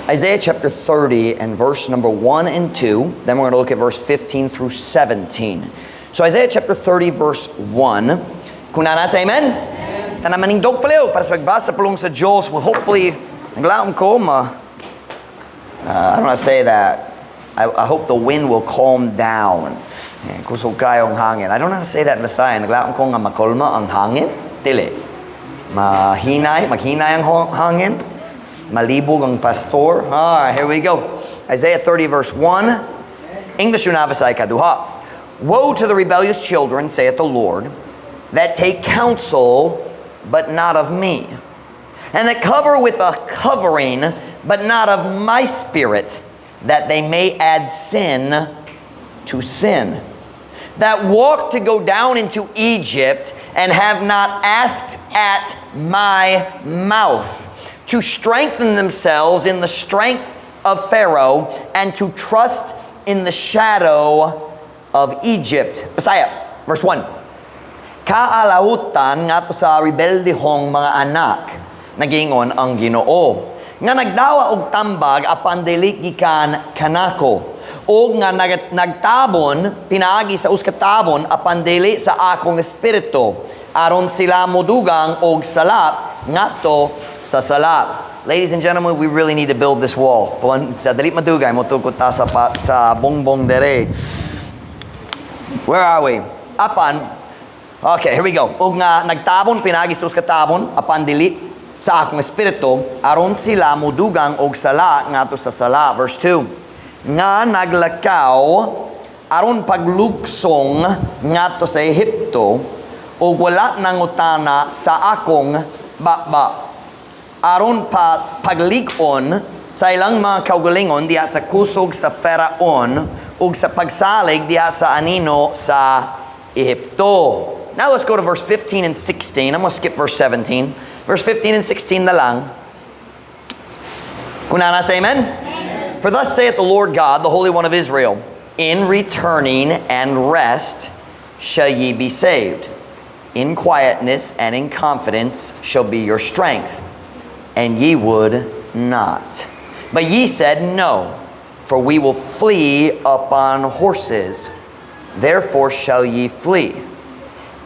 Isaiah chapter 30 and verse number 1 and 2. Then we're going to look at verse 15 through 17. So Isaiah chapter 30 verse 1. Kung nasa amen? Tanamanindog paliw para sa pagbasa pulong sa Diyos. Well, hopefully, naglaom ko I don't want to say that. I hope the wind will calm down. Kusog kayong hangin. I don't know how to say that in Messiah. Naglaom ko nga makolma ang hangin. Dili. Maghinay ang hangin. Malibog ang pastor. Alright, here we go. Isaiah 30 verse 1. English Unavasay Kaduha. Woe to the rebellious children, saith the Lord, that take counsel, but not of me, and that cover with a covering, but not of my spirit, that they may add sin to sin. That walk to go down into Egypt, and have not asked at my mouth, to strengthen themselves in the strength of Pharaoh, and to trust in the shadow of Egypt. Messiah, verse 1. Kaalautan nga to sa rebeldihong mga anak, nagingon ang Ginoo. Nga nagdawa og tambag apan dili gikan kanako. O nga nagtabon, pinaagi sa uskatabon apan dili sa akong espiritu. Aron sila modugang og salap ngadto sa salap. Ladies and gentlemen, we really need to build this wall. Sa dili madugay mo tukod ta sa bongbong dere. Where are we? Apan. Okay, here we go. Og nga nagtabon pinaagi sa uskatabon apan dili sa akong espiritu aron sila modugang og sala ngadto sa sala. Verse 2. Nga naglakaw aron paglugsong ngadto sa Ehipto o wala nang utana sa akong baba. Aron pagligon sa ilang mga kaugalingon diha sa kusog sa Faraon ug sa pagsalig diha sa anino sa Ehipto. Now let's go to verse 15 and 16. I'm going to skip verse 17. Verse 15 and 16 na lang. Kunana say amen? Amen? For thus saith the Lord God, the Holy One of Israel, in returning and rest shall ye be saved. In quietness and in confidence shall be your strength, and ye would not. But ye said, no, for we will flee upon horses. Therefore shall ye flee.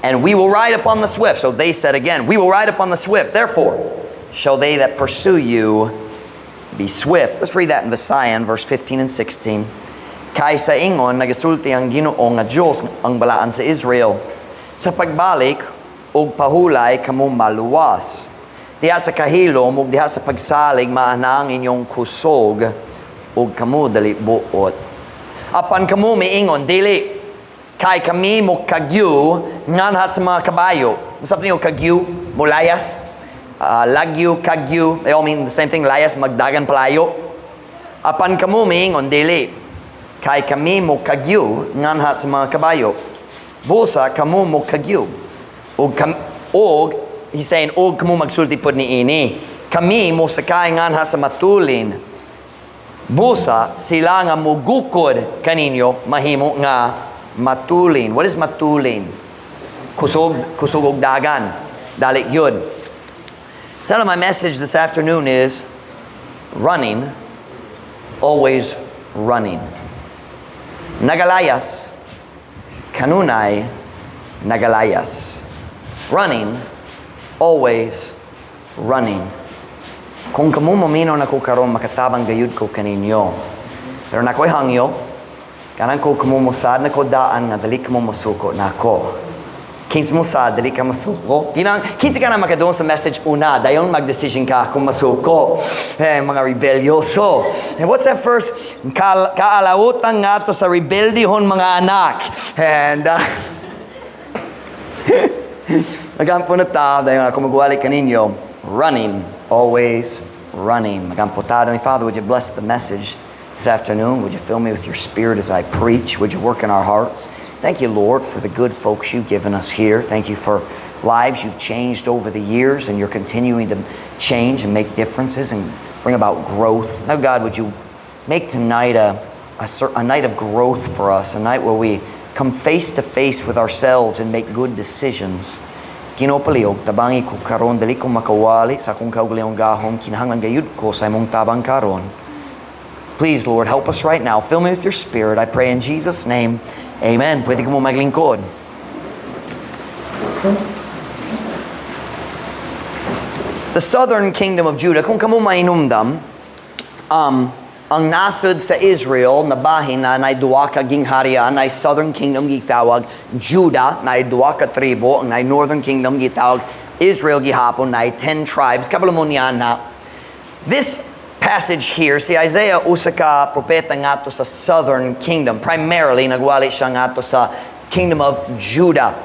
And we will ride upon the swift. So they said again, we will ride upon the swift. Therefore shall they that pursue you be swift. Let's read that in Visayan, verse 15 and 16. Kay sa ingon, nagasulti ang Ginoo nga Diyos ang balaan sa Israel. Sa pagbalik, og pahulay kamo maluwas. Diha sa kahilom, ug diha sa pagsalig, maanang inyong kusog, ug kamo dali buot. Apan kamo miingon, dili. Kay kami mo kagyu, nganhat sa mga kabayo. Masap niyo kagyu, mulayas. Lagyu, kagyu, they all mean the same thing. Layas, magdagan palayo. Apan kamo miingon, dili. Kay kami mo kagyu, nganhat sa mga kabayo. Busa kamo mo kagyu. Og he's saying, og kamo magsulti pod ni ini. Kami mo sakay nganha sa matulin. Busa sila nga mugukod kaninyo mahimo nga matulin. What is matulin? Kusog og dagan. Dalik yun. Tell my message this afternoon is running, always running. Nagalayas, kanunay, nagalayas. Running, always running. Kung kamo mamino na ko karon makatabang gayud ko kaninyo. Pero nakoy hangyo, kanang ko kamo musad na ko daan nga dali kamo masuko nako. Kinsa mo sa dali ka masuko. Kinsa ka na makadong sa message una, dayon mag-decision ka kung masuko. Mga rebelyoso. And what's that first? Kaalautan nga to sa rebeldihon mga anak. And magampo na ta, dayon ako magwali kaninyo, running, always running. Magampo ta, Father, would you bless the message this afternoon? Would you fill me with your spirit as I preach? Would you work in our hearts? Thank you, Lord, for the good folks you've given us here. Thank you for lives you've changed over the years, and you're continuing to change and make differences and bring about growth. Now, God, would you make tonight a night of growth for us, a night where we come face to face with ourselves and make good decisions. Kinopaliog, tabangi ko karon, dali ko makawali sa akong kaugalingong gahom, kinahanglan gayud ko sa imong tabang karon. Please, Lord, help us right now. Fill me with your Spirit. I pray in Jesus' name. Amen. Pwede ka mo maglingkod. The southern kingdom of Judah, kung kamo mainumdam, ang nasod sa Israel na bahin na duwa ka gingharian na southern kingdom gitawag Judah na duwa ka tribo, ang northern kingdom gitawag Israel gihapon na 10 tribes. Kabalo mo niya na this passage here, si Isaiah usa ka propeta ngato sa southern kingdom. Primarily nagwali siya ngato sa kingdom of Judah.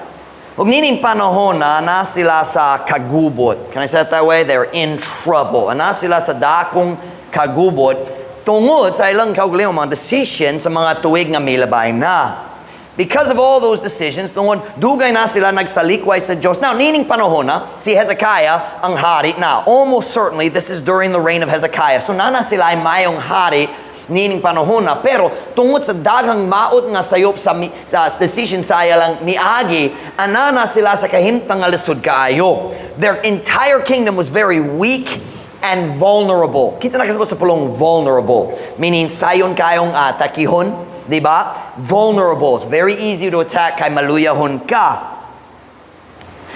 Ug nining panahon na sila sa kagubot. Can I say it that way? They're in trouble. Na sila sa dakong kagubot tungod sa ilang kaugalingon mga decision sa mga tuig nga milabay na. Because of all those decisions, tungod dugay na sila nagsalikway sa Diyos. Now, nining panahon na, si Hezekiah ang hari na. Almost certainly, this is during the reign of Hezekiah. So, nana sila ay mayong hari nining panahon na. Pero, tungod sa daghang maot nga sayop sa decision saya lang niagi, anana sila sa kahimtang nga lisod kaayo. Their entire kingdom was very weak and vulnerable. Kita na kasabot sa pulong vulnerable. Meaning, sayon kayong takihon. Diba? Vulnerable. It's very easy to attack kay maluyahon ka.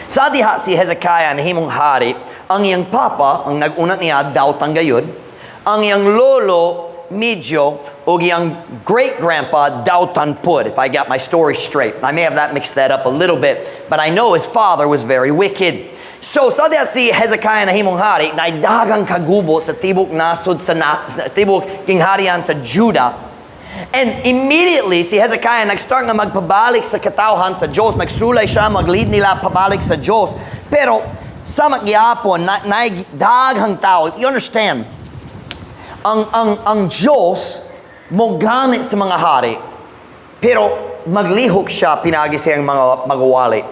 Sa diha si Hezekiah na himong hari, ang iyang papa, ang nag-unat niya, Dautang gayud, ang iyang lolo, medyo, o iyang great-grandpa, Dautan pud, if I got my story straight. I may have mixed that up a little bit, but I know his father was very wicked. So, sa diha si Hezekiah na himong hari, na dagang kagubo sa tibok nasod sa tibok kingharian sa Judah. And immediately, si Hezekiah nag-start nga magpabalik sa katawhan sa Diyos. Nagsulay siya, mag-lead nila pabalik sa Diyos. Pero, sa magyapon, daghang tao, you understand, ang Diyos, mo ganit sa mga hari, pero maglihok siya pinagi siyang mga magawali.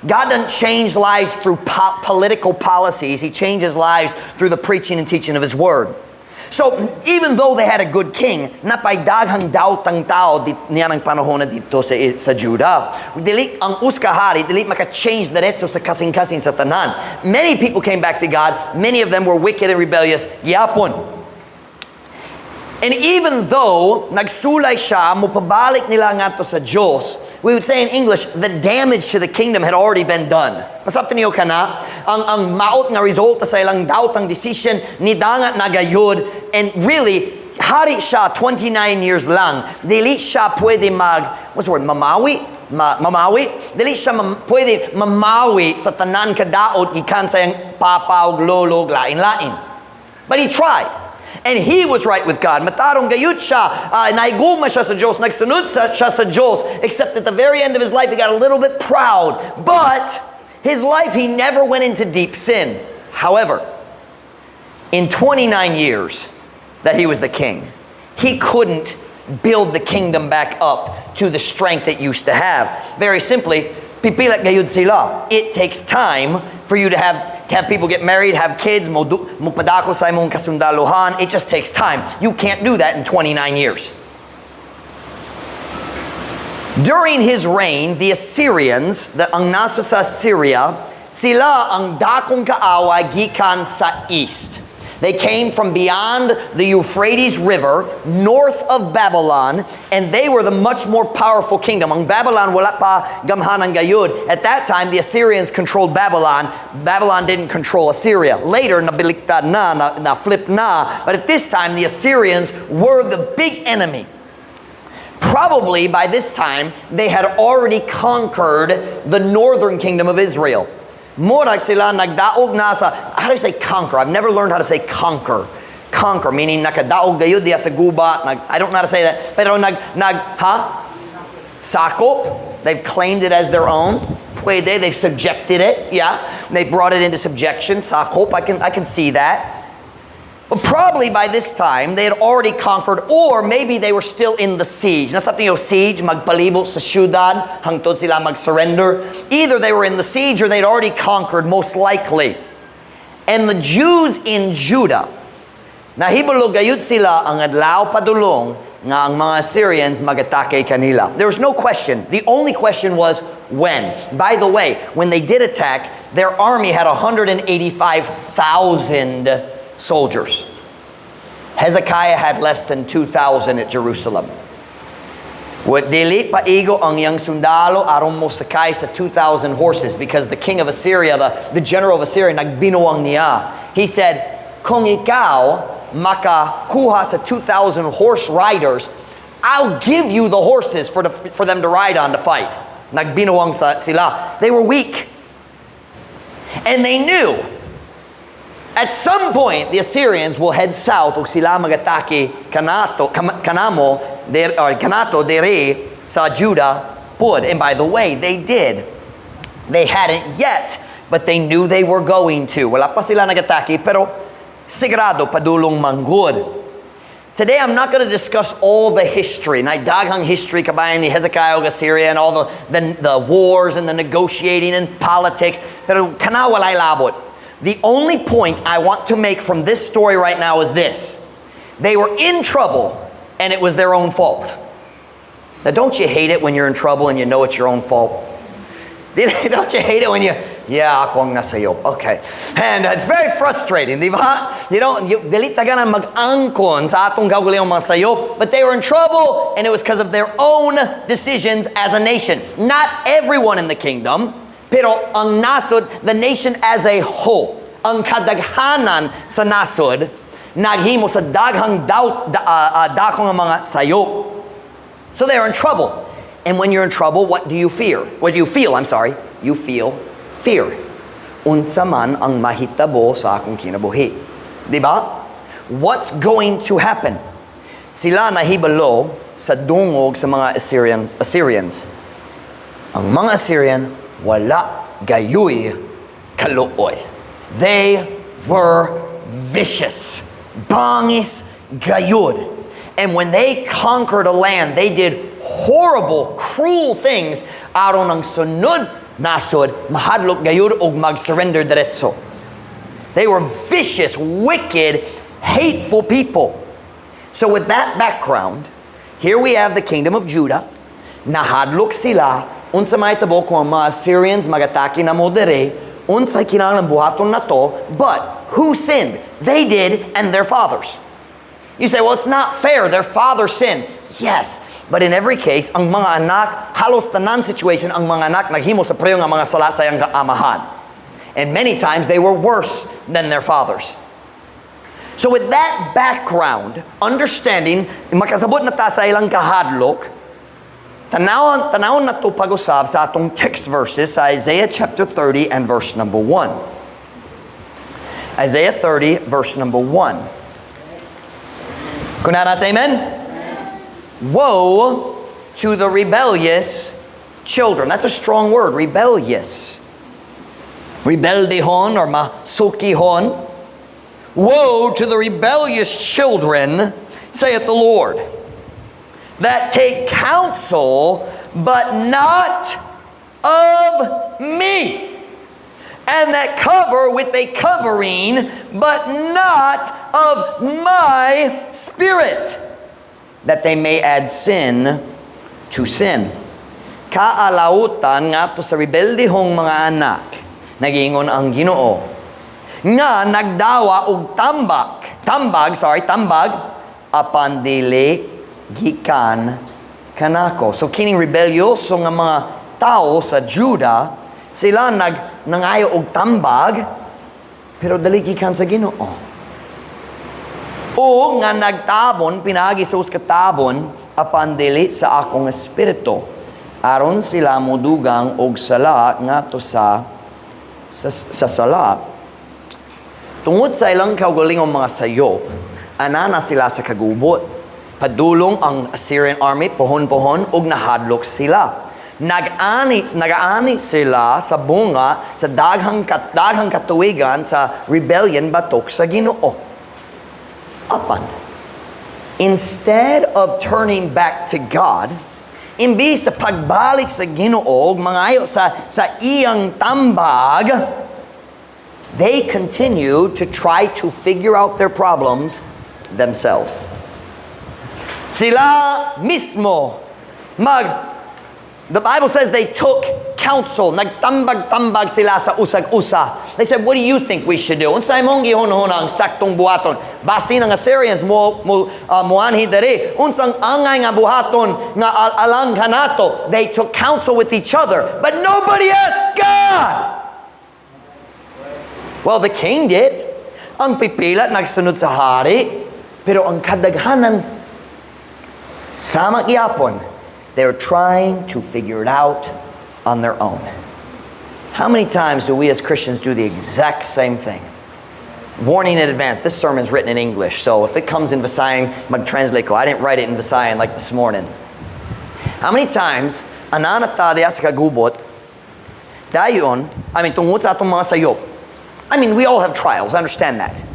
God doesn't change lives through political policies. He changes lives through the preaching and teaching of His Word. So, even though they had a good king, napaydaghang dautang tao niya ng panahon na dito sa Judah. Dili ang uskahari, dili maka-change diretso sa kasing-kasing sa tanan. Many people came back to God. Many of them were wicked and rebellious. Yapon. And even though nagsulay siya, mupabalik nila nga to sa Diyos, we would say in English, the damage to the kingdom had already been done. Masabta niyo ka na, ang maot nga resulta sa ilang dautang decision, nidangat na gayud, and really, hari siya 29 years lang. Dili siya pwede what's the word, mamawi? Mamawi? Dili siya pwede mamawi sa tanan kadaot, gikan sa yung papaw, lolo, lain-lain. But he tried. And he was right with God. Matarong gayud siya, naiguma siya sa Diyos, nagsunod siya sa Diyos, except at the very end of his life, he got a little bit proud. But his life, he never went into deep sin. However, in 29 years that he was the king, he couldn't build the kingdom back up to the strength it used to have. Very simply, pipilat gayud sila. It takes time for you to have people get married, have kids, mupadako sa imong kasundaluhan. It just takes time. You can't do that in 29 years. During his reign, the Assyrians, ang nasa sa Syria, sila ang dakong kaaway gikan sa east. They came from beyond the Euphrates River, north of Babylon, and they were the much more powerful kingdom. Ang Babylon wala pa gamhanan gayud. At that time, the Assyrians controlled Babylon. Babylon didn't control Assyria. Later, nabiliktad na flip na. But at this time, the Assyrians were the big enemy. Probably by this time, they had already conquered the northern kingdom of Israel. Murag sila nagdaog na sa, how do you say conquer? I've never learned how to say conquer. Conquer, meaning nakadaog gayud diya sa guba. I don't know how to say that. Pero sakop. They've claimed it as their own. Pwede, they've subjected it. Yeah, they brought it into subjection. Sakop, I can see that. But probably by this time, they had already conquered, or maybe they were still in the siege. Nasabti yung siege, magpalibot sa syudad, hangtod sila mag-surrender. Either they were in the siege or they'd already conquered, most likely. And the Jews in Judah, nahibulog gayud sila ang adlaw padulong nga ang mga Assyrians mag-atake kanila. There was no question. The only question was when. By the way, when they did attack, their army had 185,000 soldiers. Hezekiah had less than 2,000 at Jerusalem. What dili paigo ang iyang sundalo aron mo sakay sa 2,000 horses, because the king of Assyria, the general of Assyria, nagbinuwang niya. He said, kung ikaw makakuha sa 2,000 horse riders, I'll give you the horses for them to ride on to fight. Nagbinuwang sila. They were weak. And they knew at some point the Assyrians will head south ug sila magatake kanato dere sa Judah pud. And by the way, they did. They hadn't yet, but they knew they were going to. Wala pa sila nagatake, pero sigurado padulong manggod. Today, I'm not going to discuss all the history. Daghang history kabayan ni Hezekiah of Assyria and all the wars and the negotiating and politics. Pero kana walay labot. The only point I want to make from this story right now is this. They were in trouble, and it was their own fault. Now, don't you hate it when you're in trouble and you know it's your own fault? Don't you hate it when ako ang nasayop. Okay. And it's very frustrating, di ba? Dili taganan mag-angkon sa atong gawin mga sayop, but they were in trouble, and it was because of their own decisions as a nation. Not everyone in the kingdom, pero ang nasod, the nation as a whole, ang kadaghanan sa nasod, naghimo sa daghang dakong mga sayop. So they are in trouble. And when you're in trouble, what do you fear? What do you feel? You feel fear. Unsa man ang mahitabo sa akong kinabuhi. Diba? What's going to happen? Sila nahibalo sa dungog sa mga Assyrians. Ang mga Assyrian, wala gayoy kaluoy. They were vicious. Bangis gayud. And when they conquered a land, they did horrible, cruel things aron ang sunod nasod mahadlok gayud og mag-surrender diretso. They were vicious, wicked, hateful people. So with that background, here we have the kingdom of Judah. Nahadlok sila, unsa may tabo kung ang mga Assyrians magatake na mo dere, unsay kinahanglan buhaton na to, but who sinned? They did, and their fathers. You say, well, it's not fair. Their father sinned. Yes. But in every case, ang mga anak, halos tanan situation, ang mga anak naghimo sa preyo nga mga sala sa iyang amahan. And many times they were worse than their fathers. So with that background, understanding, makasabot na ta sa ilang kahadlok, tanawon na to pag-usab sa atong text verses sa Isaiah chapter 30 and verse number 1. Isaiah 30 verse number 1. Kunana sa amen? Woe to the rebellious children. That's a strong word, rebellious. Rebeldehon or masukihon. Woe to the rebellious children, saith the Lord, that take counsel, but not of me, and that cover with a covering, but not of my spirit, that they may add sin to sin. Kaalautan nga to sa rebeldehong mga anak, nagingon ang Ginoo, nga nagdawa og tambag, apan dili gikan kanako. So kining rebelyoso nga mga tao sa Judah, sila nangayo og tambag, pero dili gikan sa Ginoo. O nga nagtabon, pinagi sa katabon, apan dili sa akong espiritu, aron sila mudugang og sala nga to sa sala. Tungod sa ilang kaugalingong mga sayop, anana sila sa kagubot. Padulong ang Assyrian army, pohon-pohon, og nahadlok sila. Nag-ani sila sa bunga, sa daghang katuwigan, sa rebellion batok sa Ginoo. Apan, instead of turning back to God, imbis sa pagbalik sa Ginoo, mangayo sa iyang tambag, they continue to try to figure out their problems themselves. Sila mismo The Bible says they took counsel. Nagtambag-tambag sila sa usag-usa. They said, what do you think we should do? Unsay mong gihon-hon ang saktong buhaton? Basi ng Assyrians moanhi dere. Unsang angay nga buhaton nga alang kanato. They took counsel with each other, but nobody asked God. Well, the king did. Ang pipila nagsunod sa hari, pero ang kadaghanan sama gyapon. They're trying to figure it out on their own. How many times do we as Christians do the exact same thing? Warning in advance, this sermon's written in English, so if it comes in Visayan, mag-translate ko. I didn't write it in Visayan like this morning. How many times, ananata diya sa kagubot, tungod sa atong mga sayop. We all have trials, I understand that.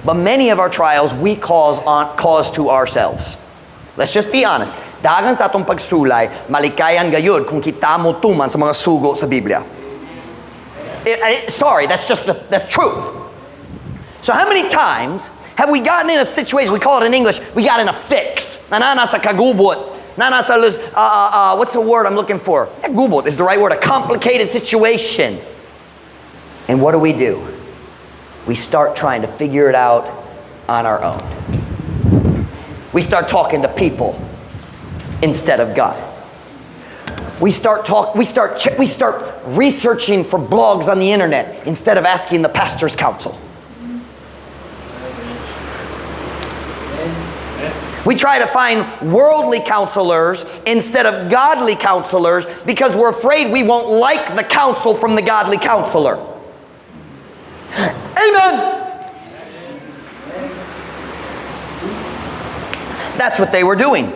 But many of our trials we cause to ourselves. Let's just be honest. Dagan sa atong pagsulay, malikayan gayud kung kita mo tuman sa mga sugo sa Biblia. Sorry, that's truth. So how many times have we gotten in a situation, we call it in English, we got in a fix. Nanana sa kagubot. Nana sa what's the word I'm looking for? Gubot is the right word, a complicated situation. And what do? We start trying to figure it out on our own. We start talking to people instead of God. We start researching for blogs on the internet instead of asking the pastor's counsel. We try to find worldly counselors instead of godly counselors because we're afraid we won't like the counsel from the godly counselor. Amen. That's what they were doing.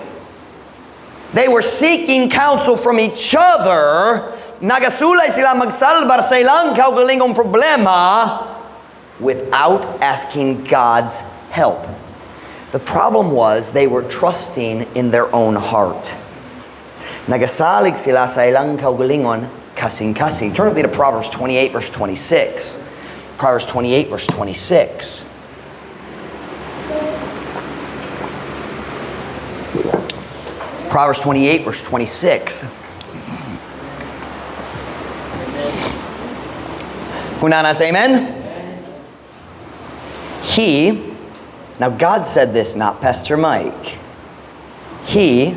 They were seeking counsel from each other. Nagasulay sila magsalbar sa ilang kaugalingong problema without asking God's help. The problem was they were trusting in their own heart. Nagasalig sila sa ilang kaugalingon kasing-kasing. Turn with me to Proverbs 28 verse 26. Proverbs 28 verse 26. Proverbs 28 verse 26. Unana say amen? Now God said this, not Pastor Mike. He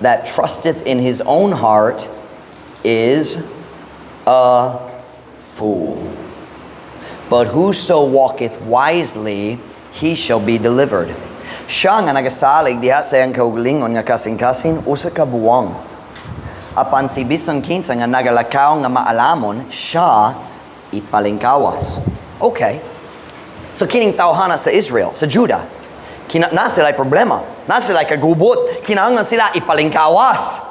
that trusteth in his own heart is a fool. But whoso walketh wisely, he shall be delivered. Siya nga nagasalig diha sa iyang kaugalingon nga kasing-kasing usa ka buwang. Apan si bisan kinsa nga nagalakaw nga maalamon, siya ipalingkawas. Okay. So kining tawhana sa Israel, sa Judah, na sila'y problema, na sila'y kagubot, kinahanglan sila ipalingkawas.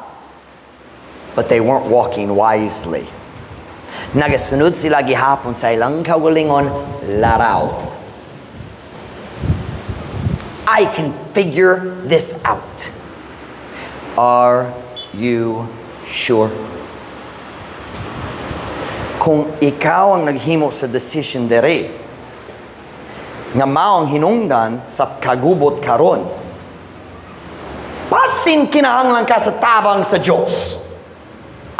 But they weren't walking wisely. Nagasunod sila gihapon sa ilang kaugalingon laraw. I can figure this out. Are you sure? Kung ikaw ang naghimo sa decision dere, nga maong hinungdan sa kagubot karon, pasin kinahanglan ka sa tabang sa Diyos.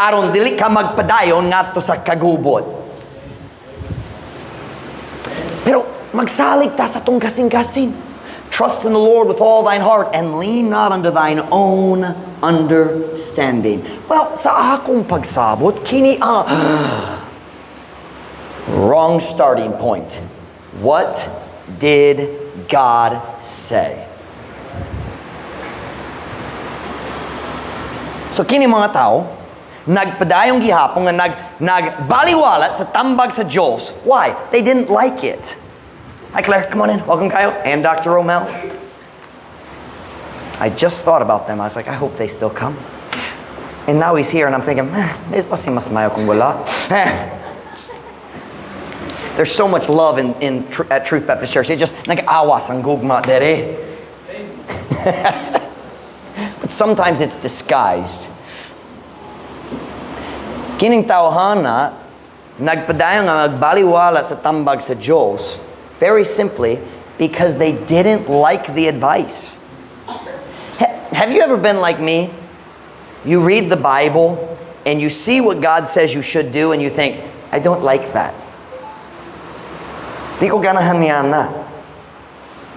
Aron dili ka magpadayon ngadto sa kagubot. Pero magsalig ta sa tong kasing-kasing. Trust in the Lord with all thine heart and lean not unto thine own understanding. Well, sa akong pagsabot, wrong starting point. What did God say? So kini mga tao, nagpadayong gihapon nga nagbaliwala sa tambag sa Diyos. Why? They didn't like it. Hi Claire, come on in. Welcome Kyle and Dr. Romel. I just thought about them. I was like, I hope they still come. And now he's here and I'm thinking, pasi mas mayo kung wala. There's so much love at Truth Baptist Church. It just nag-awas ang gugma dere. But sometimes it's disguised. Kining tawhana nagpadayon nga magbaliwala sa tambag sa Diyos. Very simply, because they didn't like the advice. Have you ever been like me? You read the Bible and you see what God says you should do and you think, I don't like that. Di ko ganahan niya na.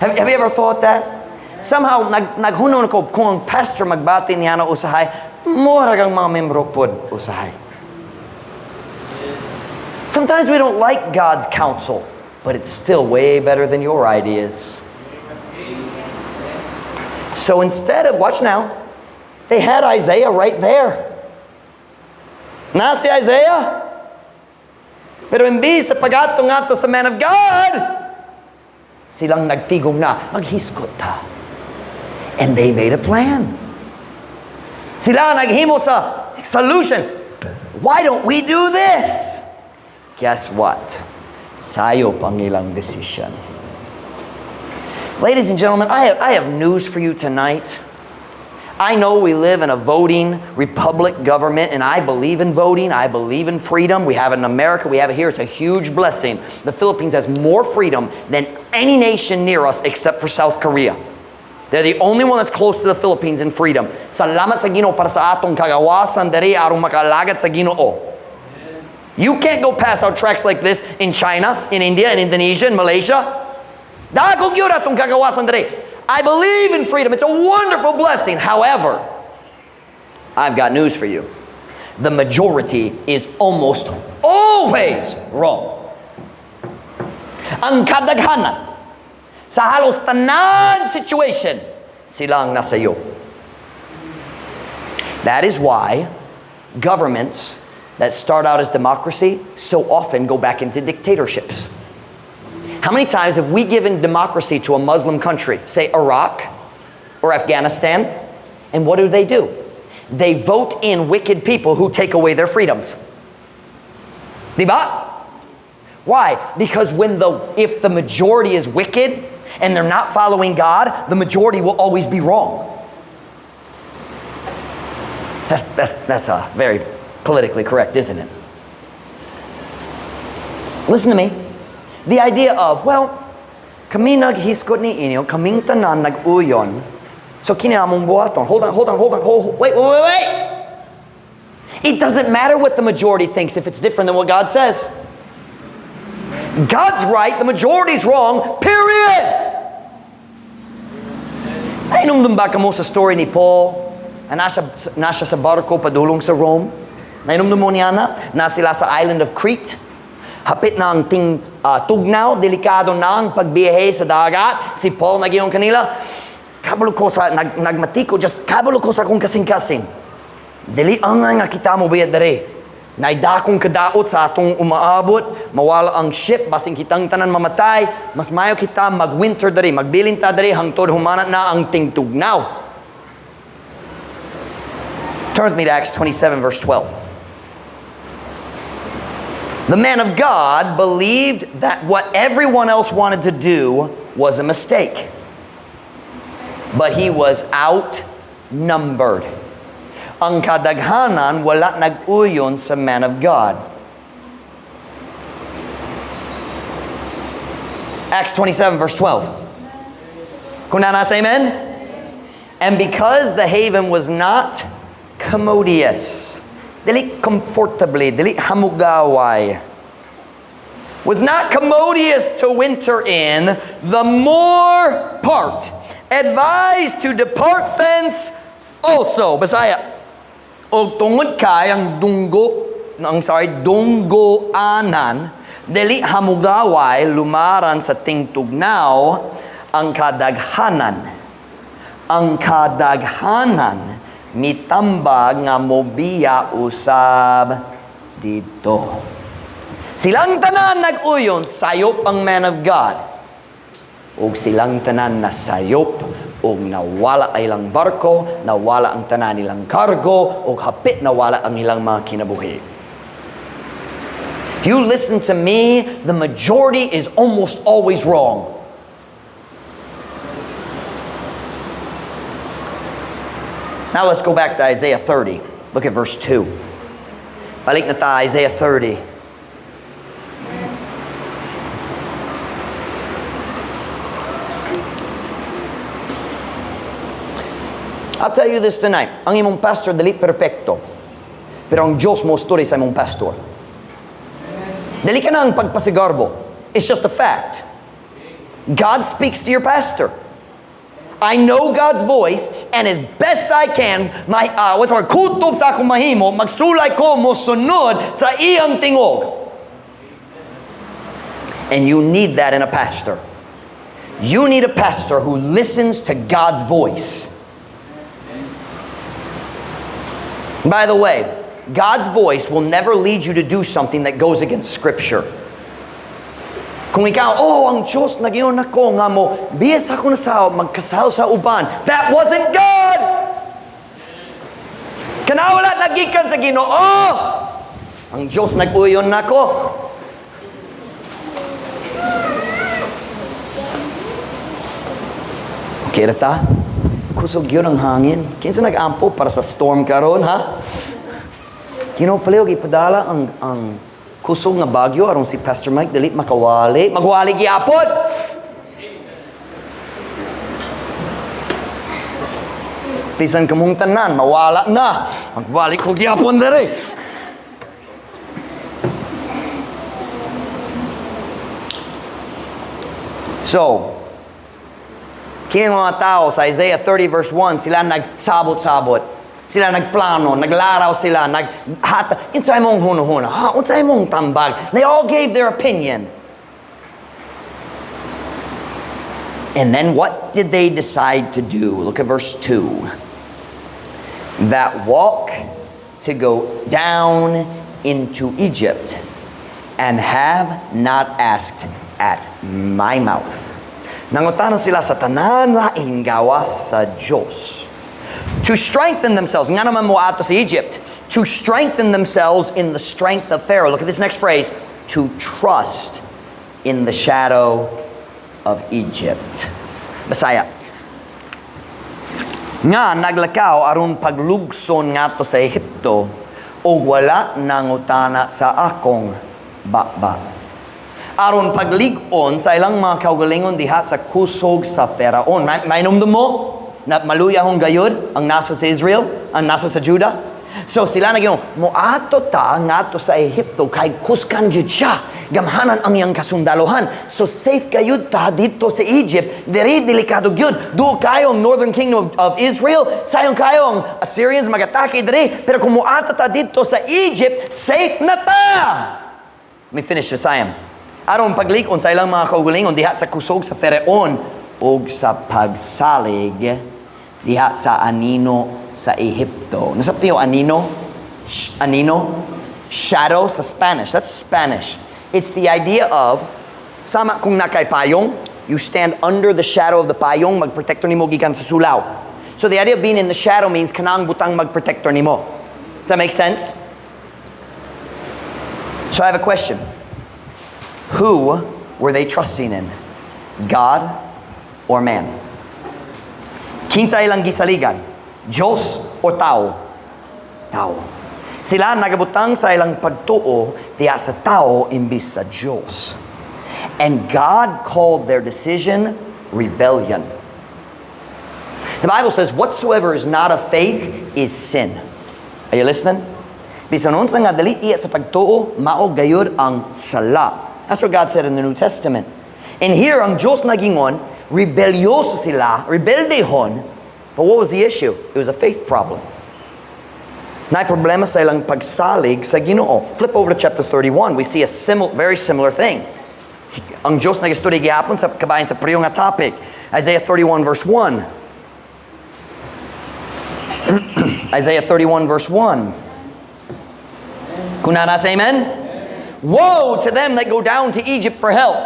Have you ever thought that? Somehow, naghunon ko kung ang pastor magbati niya na usahay, mura kang mga membro pod usahay. Sometimes we don't like God's counsel, but it's still way better than your ideas. So instead of, watch now, they had Isaiah right there. Na si Isaiah. Pero imbis sa pag-ato-ngato sa man of God, silang nagtigong na, maghiskot ta. And they made a plan. Sila naghimo sa solution. Why don't we do this? Guess what? Sayop ang ilang decision. Ladies and gentlemen, I have news for you tonight. I know we live in a voting republic government, and I believe in voting. I believe in freedom. We have it in America. We have it here. It's a huge blessing. The Philippines has more freedom than any nation near us except for South Korea. They're the only one that's close to the Philippines in freedom. Salamat sa Ginoo para sa atong kagawasan diri aron makalagat sa Ginoo. You can't go pass out tracts like this in China, in India, in Indonesia, in Malaysia. Dagog yun atong kagawasan diri. I believe in freedom. It's a wonderful blessing. However, I've got news for you. The majority is almost always wrong. Ang kadaghanan sa halos tanan situation, silang nasayo. That is why governments that start out as democracy so often go back into dictatorships. How many times have we given democracy to a Muslim country, say Iraq or Afghanistan, and what do? They vote in wicked people who take away their freedoms. Diba? Why? Because if the majority is wicked and they're not following God, the majority will always be wrong. That's very politically correct, isn't it? Listen to me. The idea of, well, kami naghiskot ni inyo, kaming tanan nag-uyon, so kinamong buhaton. Hold on. Wait. It doesn't matter what the majority thinks if it's different than what God says. God's right, the majority's wrong, period. Nainumdum ba ka mo sa story ni Paul na nasa sa barko padulong sa Rome? Nainumdum mo niya na sila sa island of Crete? Hapit na ang tugnaw, delikado na ang pagbiyahe sa dagat. Si Paul nagyong kanila, kabalo ko sa, nagmatiko, just kabalo ko sa kung kasing-kasing. Dili ang nga kita mo bayad dere. Naidakong kadaot sa atong umaabot, mawala ang ship, basing kitang tanan mamatay, mas mayo kita mag-winter dere, magbilinta dere, hangtod humanat na ang tingtugnaw. Turn with me to Acts 27 verse 12. The man of God believed that what everyone else wanted to do was a mistake. But he was outnumbered. Ang kadaghanan wala nag-uyon sa man of God. Acts 27 verse 12. Kung nasa amen? And because the haven was not commodious, dili comfortably, dili hamugaway, was not commodious to winter in, the more part advised to depart thence also. Basaya, o tungod kay ang dunggoanan, dili hamugaway, lumaran sa tingtugnaw, ang kadaghanan, mitambag nga mobiya usab dito. Silang tanan nag-uyon, sayop ang man of God. Ug silang tanan nasayop, ug nawala ay ilang barko, nawala ang tanan nilang kargo, ug hapit nawala ang ilang mga kinabuhi. You listen to me, the majority is almost always wrong. Now let's go back to Isaiah 30. Look at verse 2. Balik na tayo, Isaiah 30. I'll tell you this tonight. Ang imong pastor dili perfecto. Pero ang Diyos mo story sa imong pastor. Dili ka na ang pagpasigarbo. It's just a fact. God speaks to your pastor. I know God's voice, and as best I can, kutob sa akong mahimo, magsulay ko mo sunod sa iyang tingog. And you need that in a pastor. You need a pastor who listens to God's voice. By the way, God's voice will never lead you to do something that goes against Scripture. Kung ikaw, ang Diyos nagyon ako nga mo, biyas ako na sa magkasal sa uban. That wasn't God! Kanawala nagikan sa Ginoo! Ang Diyos nag-uyon nako. Okay ta? Kusog yun ang hangin. Kinsa nag-ampo para sa storm karon ha? Ginoo palihog ipadala ang kusog nga bagyo aron si Pastor Mike dili makawali. Magwali gyapon. Bisan kamong tanan mawala na. Magwali ko gyapon dere. So, kining mga tao sa Isaiah 30 verse 1, sila nagsabot-sabot. Sila nagplano, naglaraw sila, unsay mong hunahuna, unsay mong tambag. They all gave their opinion. And then what did they decide to do? Look at verse 2. That walk to go down into Egypt and have not asked at my mouth. Nangutana sila sa tanan laing gawas sa Diyos. To strengthen themselves. Nga naman mo ato sa Egypt. To strengthen themselves in the strength of Pharaoh. Look at this next phrase. To trust in the shadow of Egypt. Messiah. Nga naglakaw aron paglugson nga to sa Ehipto o wala nangutana sa akong bakba. Aron paglig-on sa ilang mga kaugalingon diha sa kusog sa Pharaon. Mainumdum mo? Na maluya hong gayud ang nasod sa Israel, ang nasod sa Judah. So sila na gino, moato ta ngato sa Ehipto kay kuskan gyud siya. Gamhanan ang iyang kasundalohan. So safe kayud ta dito sa Egypt. Diri delikado gyud. Duo kayo ang northern kingdom of Israel, sayong kayo ang Assyrians magatake diri. Pero kung moato ta dito sa Egypt, safe na ta. Let me finish this ayam. Aron paglikon sa ilang mga kaugalingon diha sa kusog sa Pharaon og sa pagsalig diha sa anino sa Ehipto. Nasabti yung anino? Anino? Shadow sa Spanish. That's Spanish. It's the idea of, sama kung nakay payong, you stand under the shadow of the payong, magprotektor nimo gikan sa sulaw. So the idea of being in the shadow means kanang butang magprotektor nimo. Does that make sense? So I have a question. Who were they trusting in? God or man? Kinsa ilang gisaligan? Diyos o tao? Tao. Sila nagabutang sa ilang pagtuo diya sa tao imbis sa Diyos. And God called their decision rebellion. The Bible says, whatsoever is not of faith is sin. Are you listening? Bisan unsa nga dali iya sa pagtuo, mao gayud ang sala. That's what God said in the New Testament. And here, ang Diyos nagingon, rebelyoso sila, rebeldehon. But what was the issue? It was a faith problem. Na problema sa ilang pagsalig sa Ginoo. Flip over to chapter 31. We see a very similar thing. Ang Diyos nag-study gihapon sa kabayan sa priyo nga topic. Isaiah 31 verse 1. Isaiah 31 verse 1. Kunana say amen? Woe to them that go down to Egypt for help,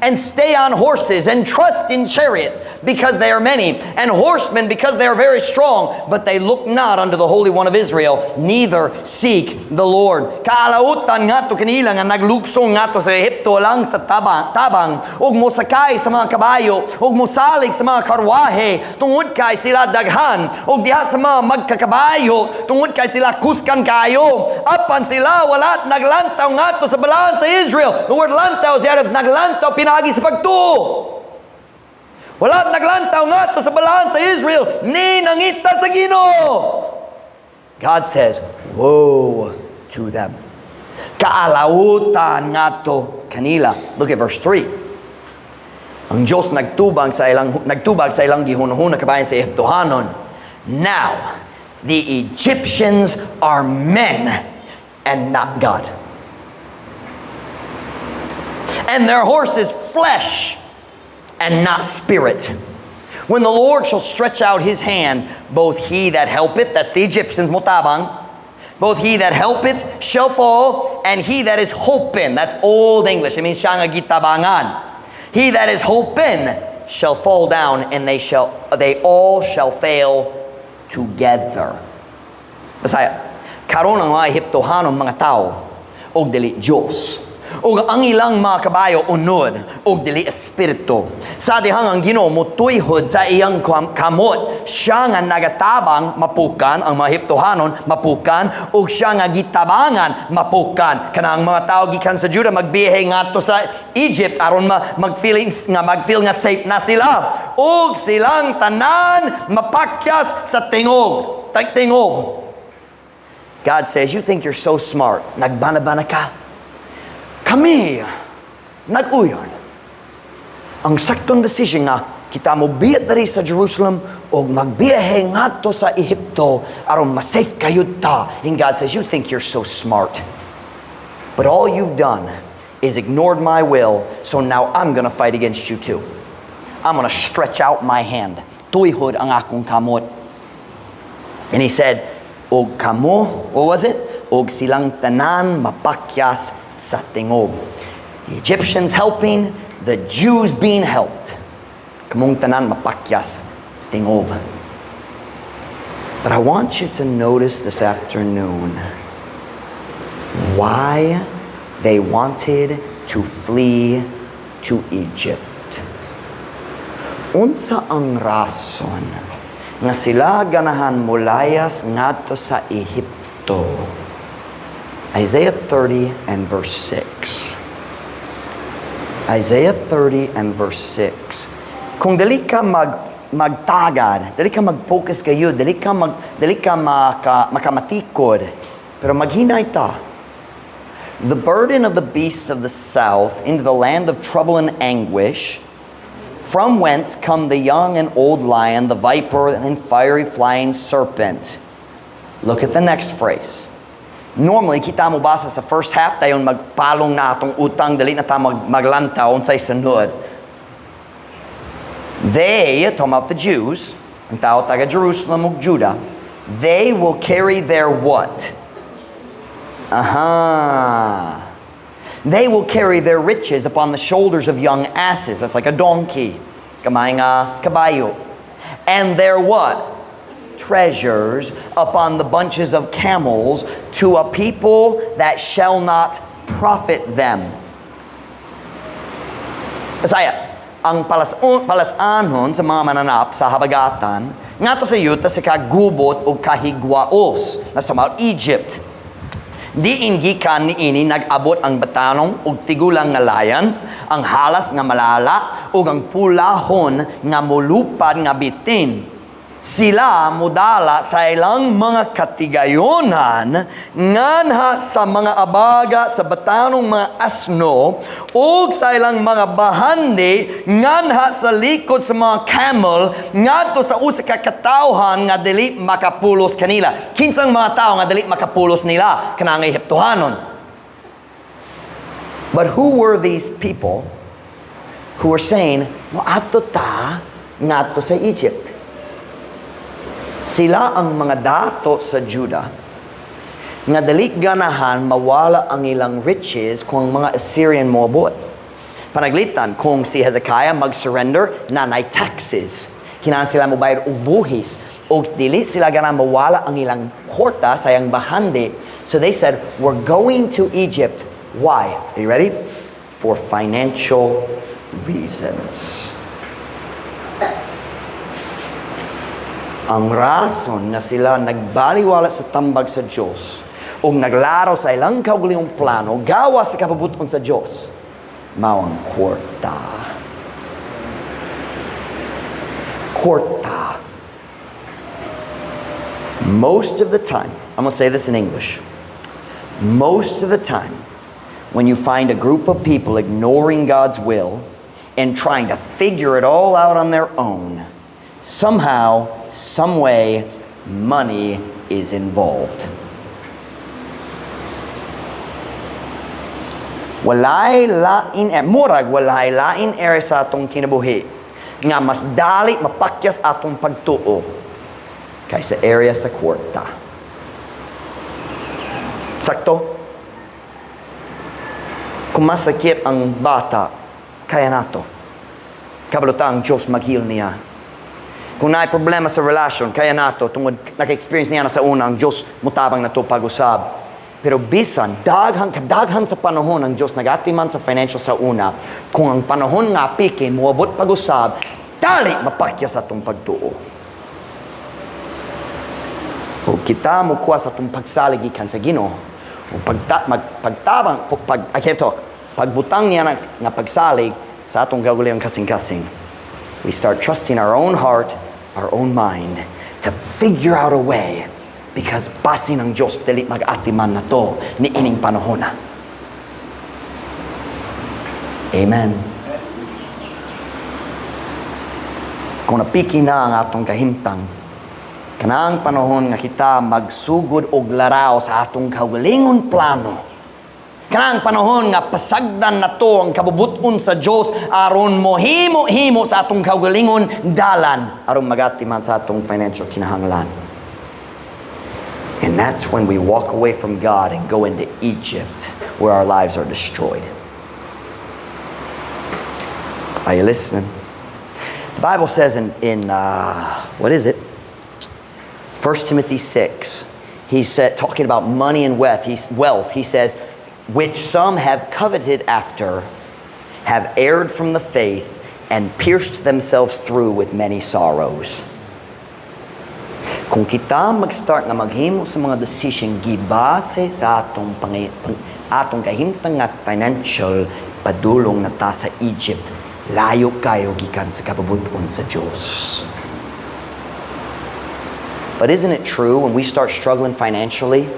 and stay on horses, and trust in chariots, because they are many, and horsemen, because they are very strong, but they look not unto the Holy One of Israel, neither seek the Lord. Kaalautan nga to kanila nga naglugsong nga to sa Ehipto lang sa tabang, ug mosakay sa mga kabayo, ug mosalig sa mga karwahe, tungod kay sila daghan, ug diha sa mga magkakabayo, tungod kay sila kuskan kayo, apan sila wala naglantaw nga to sa balaan sa Israel. The word lantaw is out of naglantaw pinagi sa pagtuo. Wala naglantaw nga to sa balaan sa Israel, ni nangita sa Ginoo. God says, woe to them. Kaalautan nga to kanila. Look at verse 3. Ang Diyos nagtubag sa ilang gihunahuna kabayan sa Ehiptohanon. Now, the Egyptians are men and not God. And their horses flesh and not spirit. When the Lord shall stretch out his hand, both he that helpeth, that's the Egyptians, mutabang, both he that helpeth shall fall, and he that is hoping, that's Old English, it means siya nga gitabangan. He that is hoping shall fall down, and they all shall fail together. Basaya, karon ang mga Ehiptohanon mga tao, og dili Diyos. O ang ilang mga kabayo unod o dili espiritu. Sa dihang ang Ginoo mutuyhod sa iyang kamot, siya nga nagatabang mapukan, ang mga Ehiptohanon mapukan, o siya nga gitabangan mapukan. Kanang mga tao gikan sa Judah magbiyahe ngadto sa Egypt aron mag-feel nga safe na sila. O silang tanan mapakyas sa tingog. God says, you think you're so smart. Nagbana-bana ka. Kami, nag-uyon. Ang saktong decision nga, kita mo biyat dari sa Jerusalem o magbiyahe ngadto sa Ehipto aron ma-safe kayo ta. And God says, you think you're so smart. But all you've done is ignored my will, so now I'm gonna fight against you too. I'm gonna stretch out my hand. Tuyhod ang akong kamot. And he said, og kamo, what was it? Og silang tanan mapakyas sa tingog. The Egyptians helping, the Jews being helped. Kamong tanan mapakyas tingog. But I want you to notice this afternoon why they wanted to flee to Egypt. Unsa ang rason nga sila ganahan mulayas ngadto sa Ehipto? Isaiah 30 and verse 6. Isaiah 30 and verse 6. Kung dili ka magtagad, dili ka mag-focus kayo, dili ka makamatikod, pero maghinay ta. The burden of the beasts of the south into the land of trouble and anguish, from whence come the young and old lion, the viper and fiery flying serpent. Look at the next phrase. Normally, kita mo basa sa first half, tayo magpalong na atong utang, dali na tayo maglantaw unsay sunod. They, talking about the Jews, ang tao taga Jerusalem ug Judah, they will carry their what? They will carry their riches upon the shoulders of young asses. That's like a donkey. Kamay nga kabayo. And their what? Treasures upon the bunches of camels to a people that shall not profit them. Kasaya, ang palasanhon sa mga mananap sa habagatan, nga to sa yuta sa kagubot o kahigwaos na sa Mount Egypt. Di ingikan ni ini nag-abot ang batanong ug tigulang nga layan, ang halas nga malala ug ang pulahon nga mulupad nga bitin. Sila mudala sa ilang mga katigayonan nganha sa mga abaga sa batanong mga asno ug sa ilang mga bahandi nganha sa likod sa mga camel ngadto sa usa ka katawhan nga dili makapulos kanila. Kinsang mga tao nga dili makapulos nila kanang Ehiptohanon. But who were these people who were saying, "Moadto ta ngadto sa Egypt"? Sila ang mga dato sa Judah nga dali ganahan mawala ang ilang riches kung mga Assyrian moabot. Panaglitan, kung si Hezekiah mag-surrender, nanay taxes. Kinahanglan sila mobayad og buhis. O dili sila ganahan mawala ang ilang kwarta sa iyang bahandi. So they said, we're going to Egypt. Why? Are you ready? For financial reasons. Ang rason nga sila nagbaliwala sa tambag sa Diyos o naglaro sa ilang kaugalingong plano, gawa sa kapabuton sa Diyos, mawang kwarta. kwarta. Most of the time, I'm going to say this in English. Most of the time, when you find a group of people ignoring God's will and trying to figure it all out on their own, somehow, some way, money is involved. Walay lain ere sa atong kinabuhi nga mas dali mapakyas atong pagtuo kaysa area sa kwarta. Sakto? Kung masakit ang bata, kaya nato. Kabaluta ang Diyos mag-heal niya. Kung naay problema sa relasyon, kaya nato. Tungod naka-experience niya na sa una, ang Diyos mutabang na to pag-usab. Pero bisan, kadaghan sa panahon ang Diyos nagatiman sa financial sa una, kung ang panahon nga piki, muabot pag-usab, dali mapakya sa itong pagtuo. O kita mukuha sa itong pagsaligikan sa Ginoo, o pagbutang niya nga pagsalig sa atong gagawin kasing-kasing, we start trusting our own heart, our own mind, to figure out a way. Because basin ng Diyos, dili mag-atiman na to ni ining panahon na. Amen. Kung napiki na ang atong kahimtang, kanang panahon nga kita magsugod og laraw sa atong kaugalingon plano. Kanang panahon nga pasagdan na to ang kabubuton sa Diyos aron mo himo sa atong kaugalingon dalan aron magatiman sa atong financial kinahanglan. And that's when we walk away from God and go into Egypt, where our lives are destroyed. Are you listening? The Bible says in what is it? 1 Timothy 6. He said, talking about money and wealth, he says, which some have coveted after, have erred from the faith, and pierced themselves through with many sorrows. Kung kita mag-start na maghimo sa mga decision gibase sa atong kahimtang nga financial, padulong na ta sa Egypt, layo kayo gikan sa kapabuton sa Diyos. But isn't it true when we start struggling financially,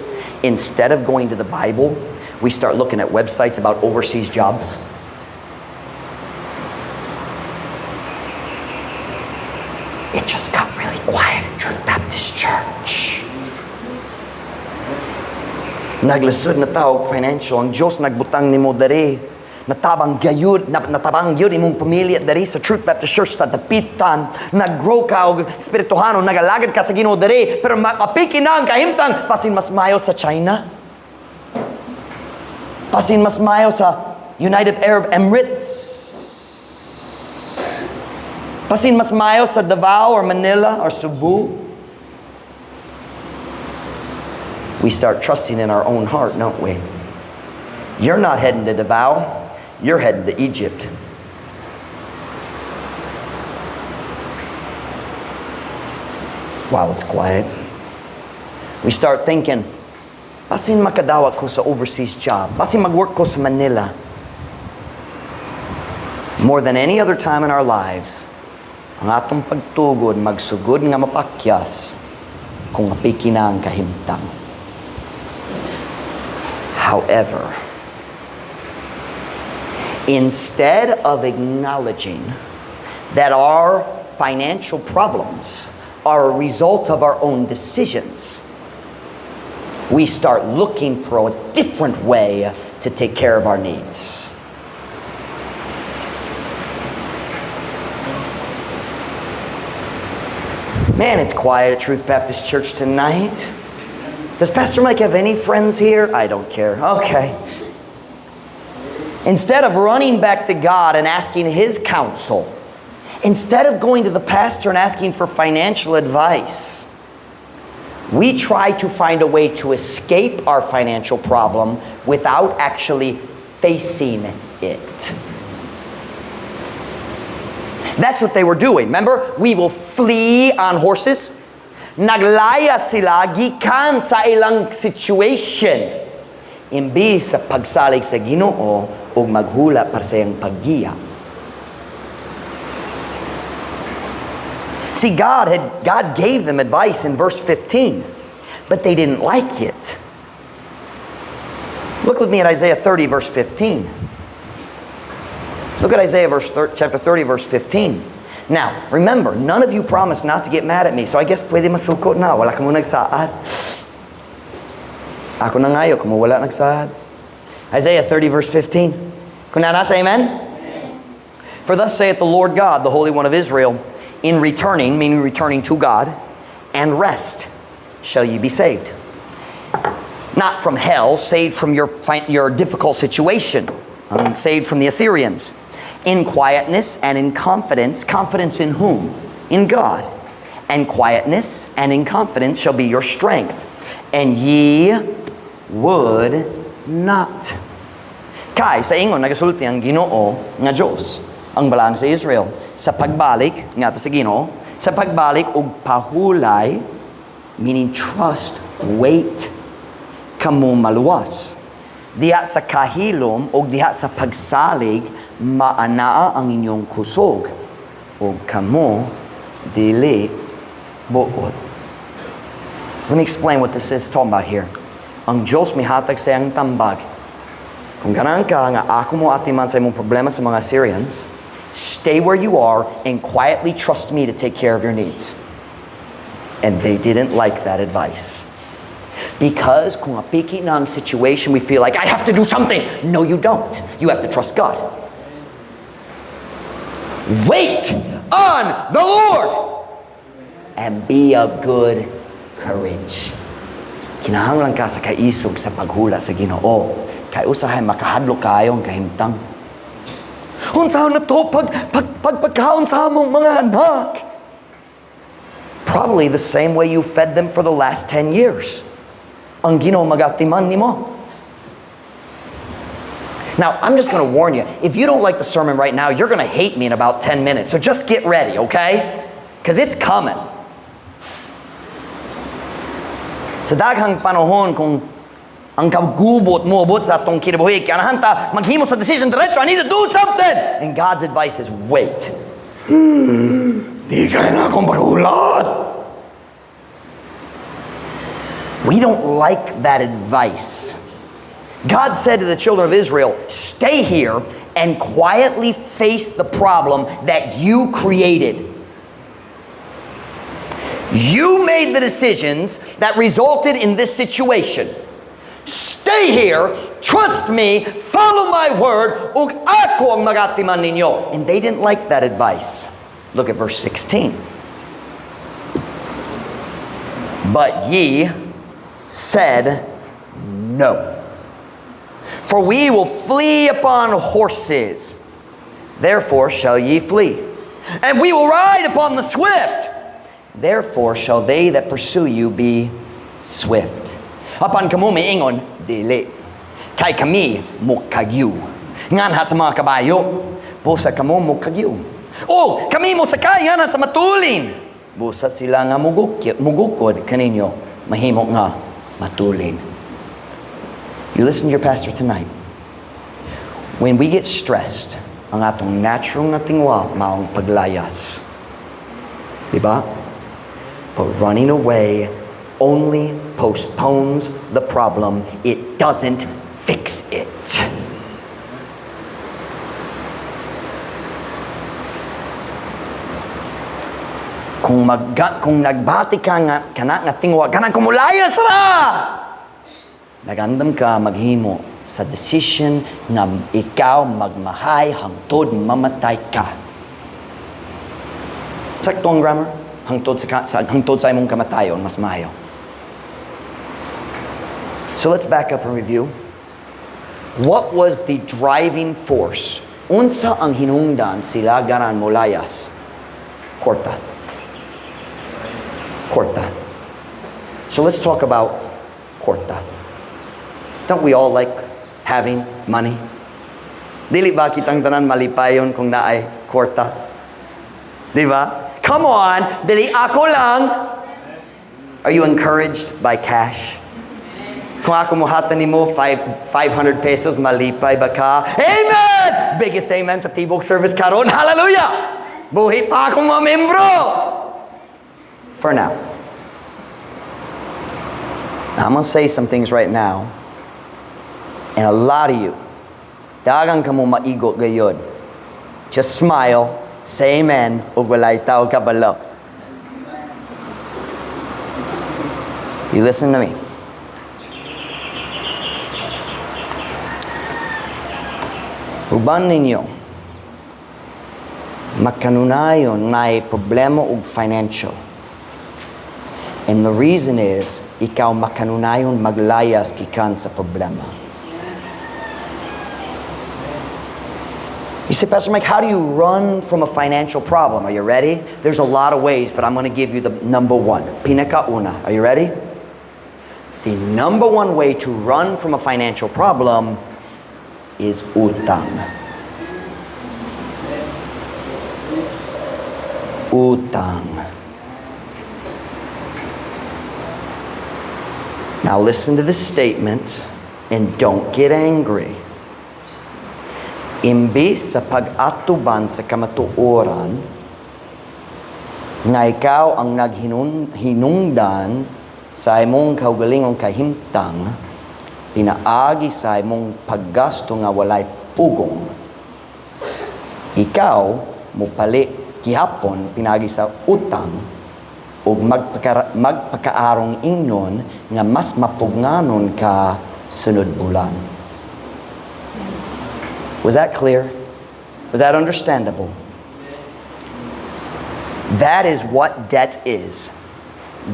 instead of going to the Bible, we start looking at websites about overseas jobs? It just got really quiet at Truth Baptist Church. Naglisod na tawag financial. Ang Diyos nagbutang ni mo dari. Natabang gyud imong pamilya dari sa Truth Baptist Church sa dapitan. Nag-grow ka og espirituhano, nagalagad ka sa Ginoo dari. Pero mapiki na ang kahimtang, pasin mas mayo sa China. Pasin mas mayo sa United Arab Emirates. Pasin mas mayo sa Davao or Manila or Cebu. We start trusting in our own heart, don't we? You're not heading to Davao. You're heading to Egypt. Wow, it's quiet. We start thinking, basin makadawat ko sa overseas job. Basin mag-work ko sa Manila. More than any other time in our lives, ang atong pagtugod, magsugod nga mapakyas kung mapiki na ang kahimtang. However, instead of acknowledging that our financial problems are a result of our own decisions, we start looking for a different way to take care of our needs. Man, it's quiet at Truth Baptist Church tonight. Does Pastor Mike have any friends here? I don't care. Okay. Instead of running back to God and asking His counsel, instead of going to the pastor and asking for financial advice, we try to find a way to escape our financial problem without actually facing it. That's what they were doing. Remember? We will flee on horses. Naglaya sila gikan sa ilang situation. Imbis sa pagsalig sa Ginoo o maghula para sa iyang paggiya. See, God gave them advice in verse 15, but they didn't like it. Look with me at Isaiah 30, verse 15. Look at Isaiah chapter 30, verse 15. Now, remember, none of you promised not to get mad at me, so I guess pwede masukot na. Wala ka mo nagsaad. Ako na ngayon, kung wala nagsaad. Isaiah 30, verse 15. Kung nasa, amen? For thus saith the Lord God, the Holy One of Israel, in returning, meaning returning to God, and rest shall ye be saved. Not from hell, saved from your difficult situation, saved from the Assyrians. In quietness and in confidence. Confidence in whom? In God. And quietness and in confidence shall be your strength. And ye would not. Kay sa ingon nagasulti ang Ginoo nga Dios, ang balang sa Israel, sa pagbalik nga to sa Ginoo, sa pagbalik og pahulay, meaning trust, wait, kamo maluwas. Diha sa kahilom o diha sa pagsalig, maanaa ang inyong kusog o kamo dili buot. Let me explain what this is talking about here. Ang Diyos mihatag sa iyang tambag. Kung ganang ka nga ako mo atiman sa imong problema sa mga Syrians, stay where you are and quietly trust me to take care of your needs. And they didn't like that advice. Because kung apiki na ang situation, we feel like, I have to do something. No, you don't. You have to trust God. Wait on the Lord and be of good courage. Kinahanglan ka sa kaisog sa paghula sa Ginoo. Kay usahay makahadlok kayong kahimtang. Unsaon na to pagkaon sa among mga anak? Probably the same way you fed them for the last 10 years. Ang Ginoo magatiman nimo. Now, I'm just going to warn you. If you don't like the sermon right now, you're going to hate me in about 10 minutes. So just get ready, okay? Because it's coming. Sa daghang panahon, kung ang kagubot mo abot sa atong kinabuhi, kanahan ta maghimo sa decision diretso, I need to do something. And God's advice is wait. Di ka na akong paghulat. We don't like that advice. God said to the children of Israel, stay here and quietly face the problem that you created. You made the decisions that resulted in this situation. Stay here, trust me, follow my word, ug ako ang magatiman ninyo. And they didn't like that advice. Look at verse 16. But ye said no. For we will flee upon horses, therefore shall ye flee. And we will ride upon the swift, therefore shall they that pursue you be swift. Apan kamo miingon, dili. Kay kami mukagyu. Nganha sa mga kabayo, busa kamo mukagyu. O kami mo sakay nga sa matulin. Busa sila nga mugukod kaninyo, mahimo nga matulin. You listen to your pastor tonight. When we get stressed, ang atong natural nga tingwa maong paglayas. Diba? But running away only postpones the problem. It doesn't fix it. Kung nagbati ka nga nga tingwa kanang kumulayas ra. Nagandam ka maghimo sa decision nga ikaw magmahay hangtod mamatay ka. Sakto ang grammar? Hangtod sa imong kamatayon mas maayo. So let's back up and review. What was the driving force? Unsa ang hinungdan sila ganan molayas? Korta. So let's talk about korta. Don't we all like having money? Dili ba kitang tanan malipayon kung naay korta? Di ba? Come on, dili ako lang. Are you encouraged by cash? Kung ako muhatan nimo 500 pesos, malipay ba ka? Amen! Biggest amen sa Tibok service karon. Hallelujah! Buhi pa akong mga membro. For now. Now, I'm going to say some things right now. And a lot of you, dagang ka mo maigot gayod. Just smile, say amen, ug walay tao kabalo. You listen to me. Uban ninyo, makanunayon na problema ug financial. And the reason is, ikaw makanunayon maglayas kikan sa problema. You say, Pastor Mike, how do you run from a financial problem? Are you ready? There's a lot of ways, but I'm going to give you the number one. Pinakauna. Are you ready? The number one way to run from a financial problem is utang. Utang. Now listen to this statement and don't get angry. Imbis sa pag-atuban sa kamatuoran, nga ikaw ang naghinungdan sa imong kaugalingong kahimtang, pinaagi sa imong paggasto nga walay pugong. Ikaw, mupali gihapon, pinaagi sa utang, o magpakaarong ingnon nga mas mapugnanon ka sunod bulan. Was that clear? Was that understandable? That is what debt is.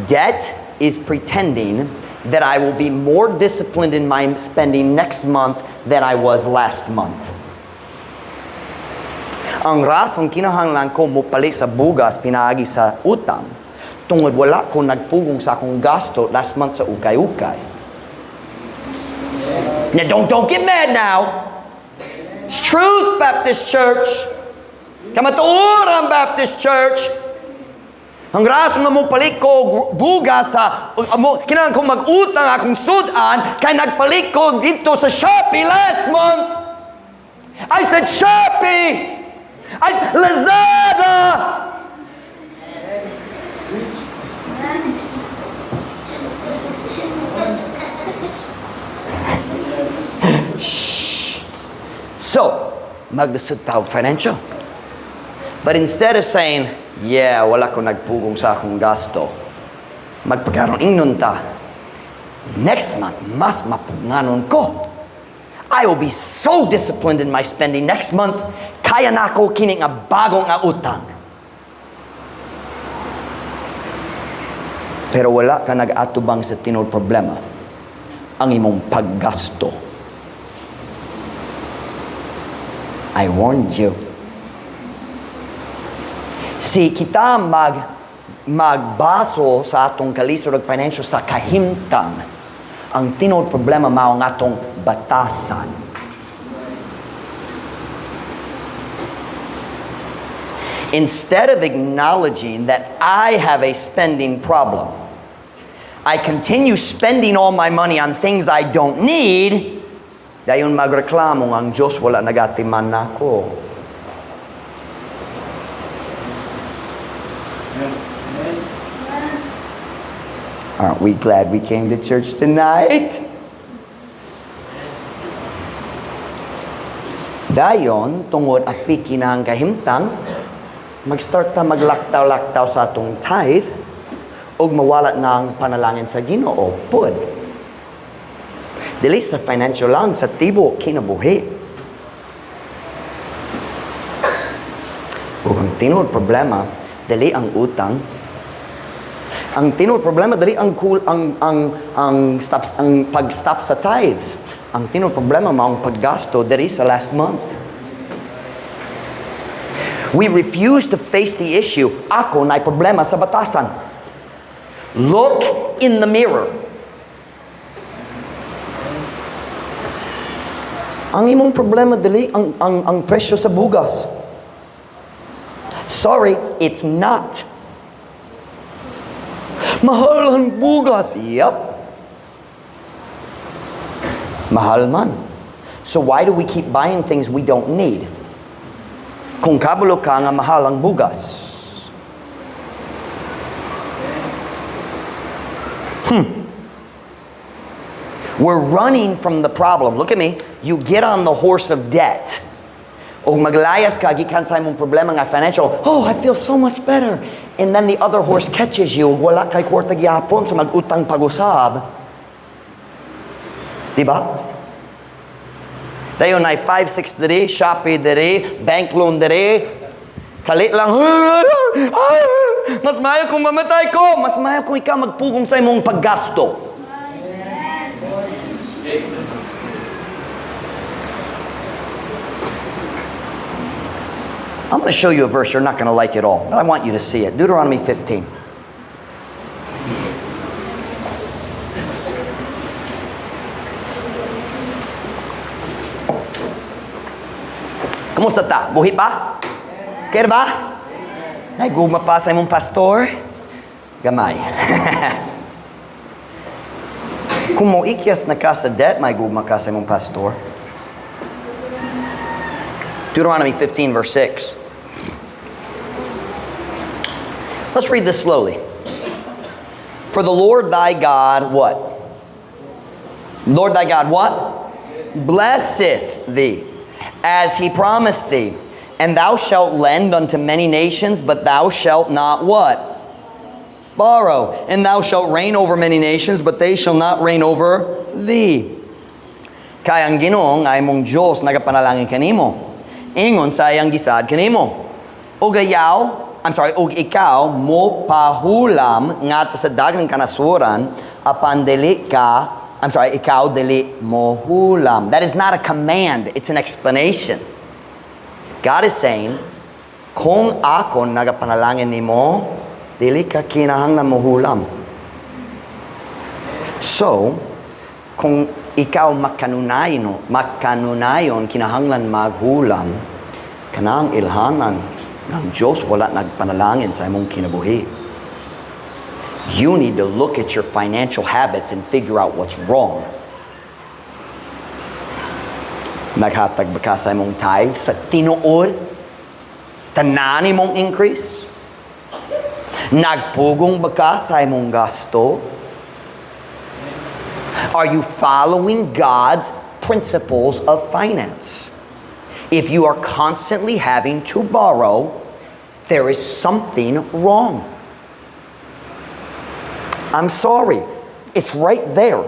Debt is pretending that I will be more disciplined in my spending next month than I was last month. Ang rasong kinahanglan ko mupali sa bugas pinaagi sa utang, tungod wala ko nagpugong sa akong gasto last month sa ukay-ukay. Now don't get mad now. It's Truth Baptist Church. Kamatuoran Baptist Church. Ang rason nga mo palit ko bugas sa kinahanglan ko mag-utang akong sudan kay nagpalit ko dito sa Shopee last month. I said Shopee. Lazada. So, magdasud tawag financial. But instead of saying, yeah, wala ko nagpugong sa akong gasto, magpagkaroon ingnon ta, next month, mas mapugnanon ko. I will be so disciplined in my spending next month, kaya na ako kining nga bagong nga utang. Pero wala ka nag-atubang sa tinod problema, ang imong paggasto. I warned you. Si kita magbaso sa atong kalisod ug financial sa kahimtang, ang tinod problema mao nga atong batasan. Instead of acknowledging that I have a spending problem, I continue spending all my money on things I don't need. Dayon magreklamo ang Diyos wala nagatiman nako. Aren't we glad we came to church tonight? Dayon tungod api kinahang kahimtang, mag-start ta maglaktaw-laktaw sa atong tithe ug mawala na ang panalangin sa Ginoo. Pud. Dili sa financial lang, sa tibo, kinabuhi. Ug ang tinod problema, dili ang utang. Ang tinod problema, dili ang pag-stop sa tithes. Ang tinod problema, maong paggasto, dili sa last month. We refuse to face the issue. Ako na'y problema sa batasan. Look in the mirror. Ang imong problema dili ang presyo sa bugas. Sorry, it's not. Mahal ang bugas. Yep. Mahal man. So why do we keep buying things we don't need? Kung kabulo ka nga mahal ang bugas. We're running from the problem. Look at me. You get on the horse of debt. O maglayas ka, gikan sa imong problema nga financial. Oh, I feel so much better. And then the other horse catches you. Wala kay kwarta gyapon, so mag-utang pag-usab. Diba? Dayon na 5-6 diri, Shopee diri, bank loan diri. Kalit lang. Mas mayo kung mamatay ko. Mas mayo kung ikaw magpugong sa imong paggasto. I'm going to show you a verse. You're not going to like it all, but I want you to see it. Deuteronomy 15. Kumusta ta? Buhi pa? Kaya ba? Naigugma pa sa imong pastor? Gamay. Kung mo ikyas na ka sa debt, may gugma ka sa imong pastor. Deuteronomy 15, verse 6. Let's read this slowly. For the Lord thy God, what? Lord thy God, what? Blesseth thee, as he promised thee. And thou shalt lend unto many nations, but thou shalt not what? Borrow. And thou shalt reign over many nations, but they shall not reign over thee. Kaya ang Ginoong ay mong Diyos nagapanalangin kanimo. Ingon sa iyang gisad kanimo. Og ikaw mo pahulam ngadto sa daghang kanasuran apan ikaw dili mo hulam. That is not a command, it's an explanation. God is saying, kung ako nagapanalangin nimo, dili ka kinahanglan mo hulam. So, kung ikaw makanunayon kinahanglan maghulam, kanang ilhanan ng Diyos wala nagpanalangin sa imong kinabuhi. You need to look at your financial habits and figure out what's wrong. Naghatag ba ka sa imong tithe sa tinuod? Tanan imong increase? Nagpugong ba ka sa imong gasto? Are you following God's principles of finance? If you are constantly having to borrow, there is something wrong. I'm sorry. It's right there.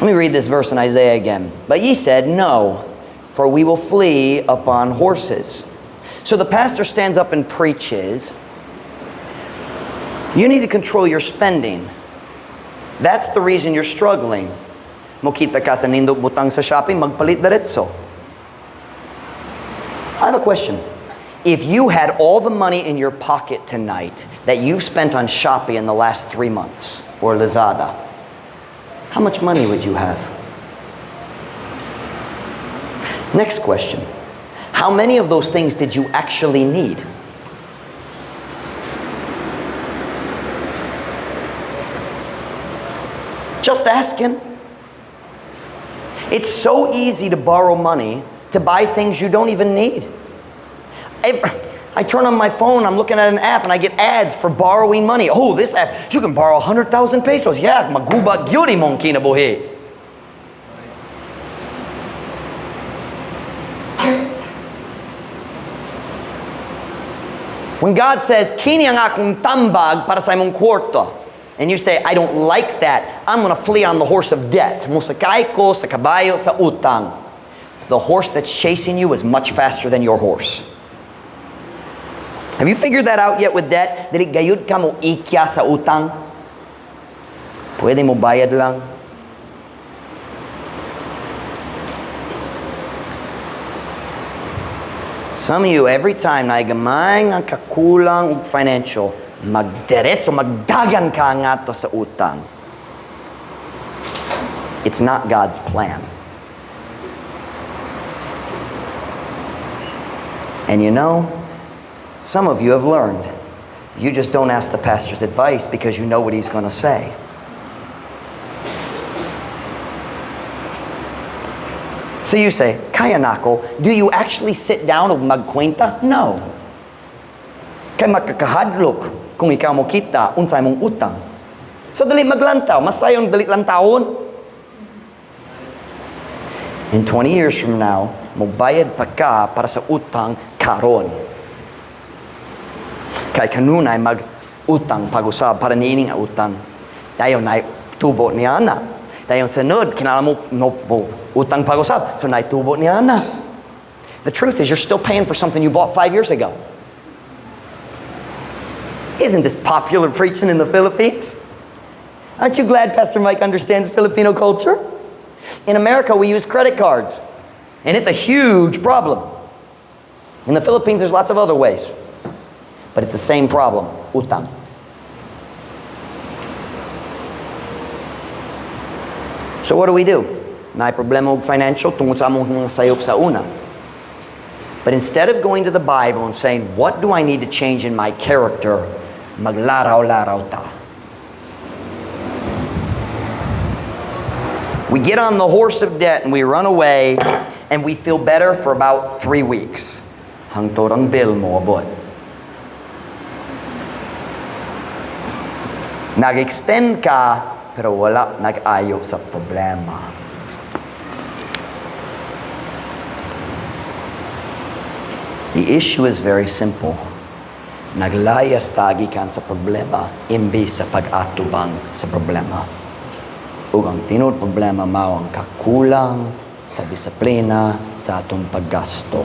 Let me read this verse in Isaiah again. But ye said, no, for we will flee upon horses. So the pastor stands up and preaches, you need to control your spending. That's the reason you're struggling. Mukita ka sa nindot butang sa shopping, magpalit diretso. I have a question. If you had all the money in your pocket tonight that you've spent on Shopee in the last 3 months, or Lazada, how much money would you have? Next question. How many of those things did you actually need? Just asking. It's so easy to borrow money to buy things you don't even need. If I turn on my phone, I'm looking at an app and I get ads for borrowing money. Oh, this app, you can borrow 100,000 pesos. Yeah, maguba gyuri mong kinabuhi. When God says, kini ang akong tambag para sa imong kwarto, and you say, I don't like that, I'm going to flee on the horse of debt. Musakay ko sa kabayo sa utang. The horse that's chasing you is much faster than your horse. Have you figured that out yet with debt? Dili gayud ka mo ikya sa utang? Pwede mo bayad lang. Some of you, every time na gamay nga kakulang og financial, magdiretso, magdagan ka nga to sa utang. It's not God's plan. And you know, some of you have learned. You just don't ask the pastor's advice because you know what he's going to say. So you say, kaya nako, do you actually sit down ug magkwenta? No. Kay makakahadlok kung ikaw mo kita unsay mong utang. So dali maglantaw, masayong dali lantawon. In 20 years from now, magbayad pa ka para sa utang karon. Kay kanunay mag-utang pag-usab para niining utang. Dayon na tubo niya na. Dayon sunod, kinala mo utang pag-usab. So na tubo niya na. The truth is, you're still paying for something you bought 5 years ago. Isn't this popular preaching in the Philippines? Aren't you glad Pastor Mike understands Filipino culture? In America, we use credit cards, and it's a huge problem. In the Philippines, there's lots of other ways, but it's the same problem, utang. So what do? May problema og financial tungod sa among sayop sa una. But instead of going to the Bible and saying, what do I need to change in my character? Maglaraw-laraw ta. We get on the horse of debt and we run away and we feel better for about 3 weeks. Hangtod ang bill mo abot. Nag-extend ka pero wala nag-ayo sa problema. The issue is very simple. Naglayas tagi kan sa problema imbis sa pag-atubang sa problema. Ug ang tinod problema mao ang kakulang sa disiplina sa atong paggasto.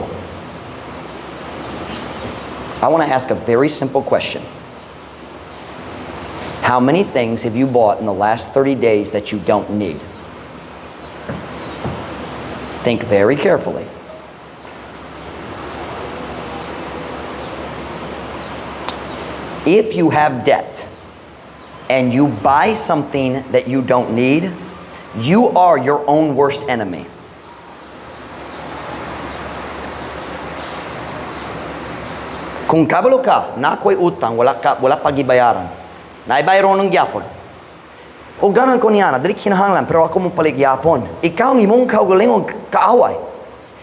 I want to ask a very simple question. How many things have you bought in the last 30 days that you don't need? Think very carefully. If you have debt and you buy something that you don't need, you are your own worst enemy. Kung kabalo ka, na ako'y utang, wala pagibayaran. Naibayron ng gyapon. O ganan ko niya na, dili kinahanglan, pero ako mong paligyapon. Ikaw ang imong kaugalingong kaaway.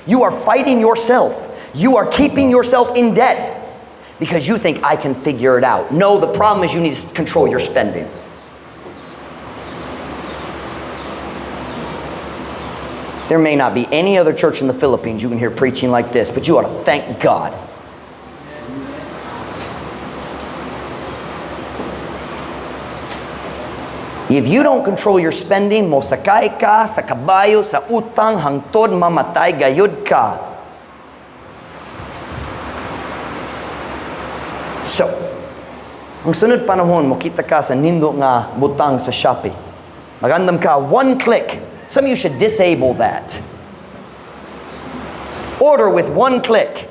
You are fighting yourself. You are keeping yourself in debt. Because you think, I can figure it out. No, the problem is you need to control your spending. There may not be any other church in the Philippines you can hear preaching like this, but you ought to thank God. If you don't control your spending, mosakay ka sa kabayo, sa utang, hangtod, mamatay, gayud ka. So, ang sunod panahon, makita ka sa nindo nga butang sa Shopee. Magandam ka, one click. Some of you should disable that. Order with one click.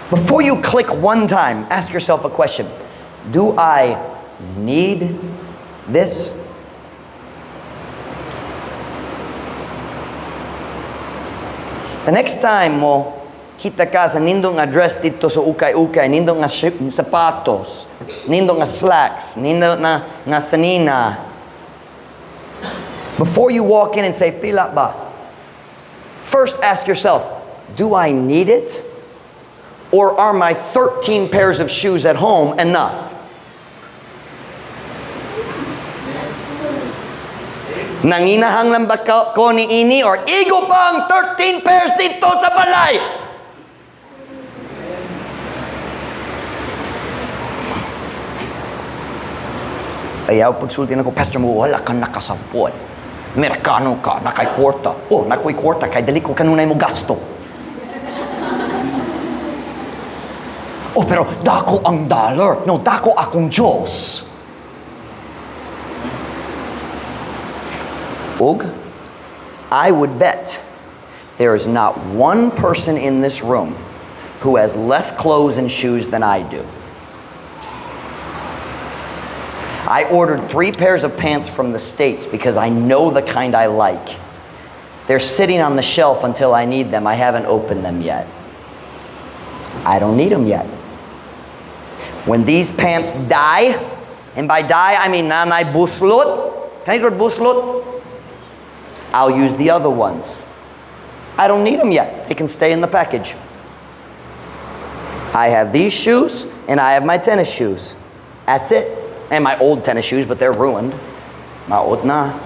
Before you click one time, ask yourself a question. Do I need this? The next time mo kita ka sa nindong address dito sa ukay-ukay, nindong nga sapatos, nindong nga slacks, nindong nga sanina. Before you walk in and say, pila ba? First ask yourself, do I need it? Or are my 13 pairs of shoes at home enough? Nanginahanglan ba ko ni ini or igo pa ang 13 pairs dito sa balay? Ayaw pagsulti na ko, Pastor mo, wala kang nakasampot. Amerikano ka, nakay kwarta. Oh, nakoy kwarta, kay dali ko kanunay mo gasto. Oh, pero dako ang dollar. No, dako akong Diyos. Og, I would bet there is not one person in this room who has less clothes and shoes than I do. I ordered 3 pairs of pants from the States because I know the kind I like. They're sitting on the shelf until I need them. I haven't opened them yet. I don't need them yet. When these pants die, and by die I mean nanay buslot. Can you read buslot? I'll use the other ones. I don't need them yet. They can stay in the package. I have these shoes, and I have my tennis shoes. That's it. And my old tennis shoes, but they're ruined. Maot na.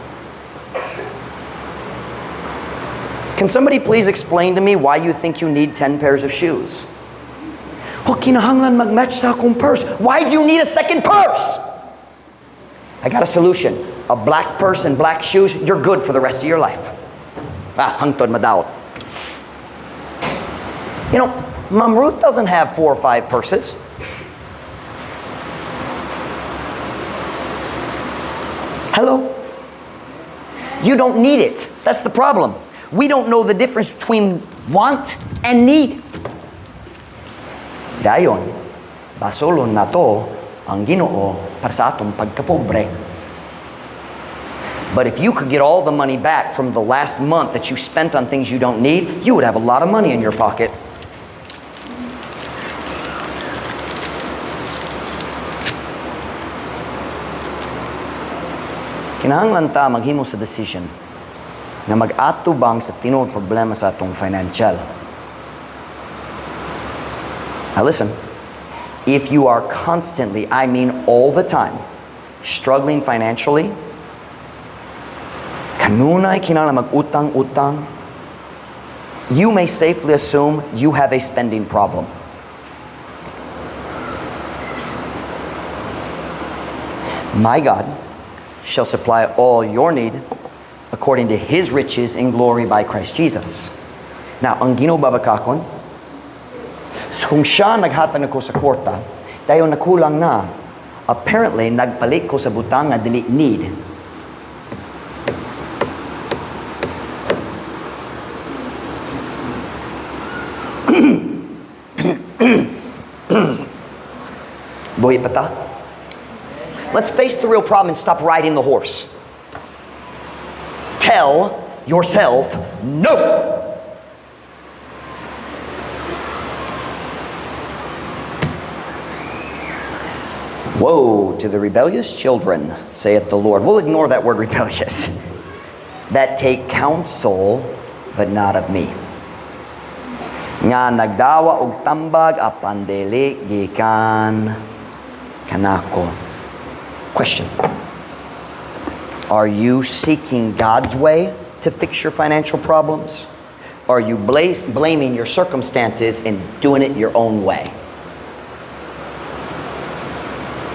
Can somebody please explain to me why you think you need 10 pairs of shoes? Oh, kinahanglan mag-match sa akong purse. Why do you need a second purse? I got a solution. A black purse and black shoes, you're good for the rest of your life. Hangtod madaot. You know, Mom Ruth doesn't have 4 or 5 purses. Hello? You don't need it. That's the problem. We don't know the difference between want and need. Dayon, basolon na to ang Ginoo para sa atong pagkapobre. But if you could get all the money back from the last month that you spent on things you don't need, you would have a lot of money in your pocket. Kinahanglan ta maghimo sa decision na mag-atubang sa tinuod problema sa atong financial. Now listen, if you are constantly, I mean all the time, struggling financially, kanunay kinahanglan mag-utang-utang, you may safely assume you have a spending problem. My God shall supply all your need according to His riches in glory by Christ Jesus. Now, ang ginubabakakon, so kung siya naghatag ko sa kwarta, dayon nakulang na, apparently, nagpalit ko sa butang nga dili need. Buhi pa ta? Let's face the real problem and stop riding the horse. Tell yourself no. Woe to the rebellious children, saith the Lord. We'll ignore that word rebellious. That take counsel, but not of me. Nga nagdawa og tambag apan dili gikan kanako. Question. Are you seeking God's way to fix your financial problems? Or are you blaming your circumstances and doing it your own way?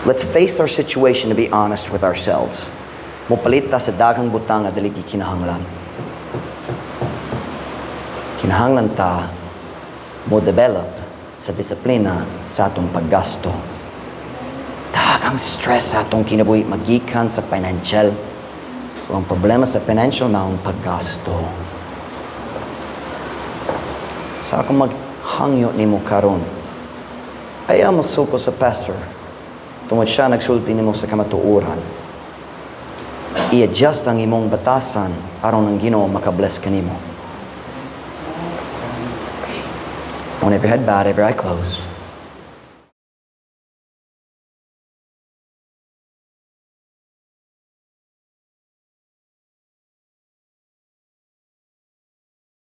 Let's face our situation to be honest with ourselves. Mopalit ta sa daghang butang nga dili kinahanglan. Kinahanglan ta mo develop sa disiplina sa atong paggasto. Daghang stress sa atong kinabuhi magikan sa financial. Ang problema sa financial na ang paggasto. Sa akong maghangyo ni mo karon, ayaw mo suko sa pastor. Tungod siya nagsulti nimo sa kamatuoran. I-adjust ang imong batasan aron ang Ginoo makabless kanimo. On every head bowed, every eye closed.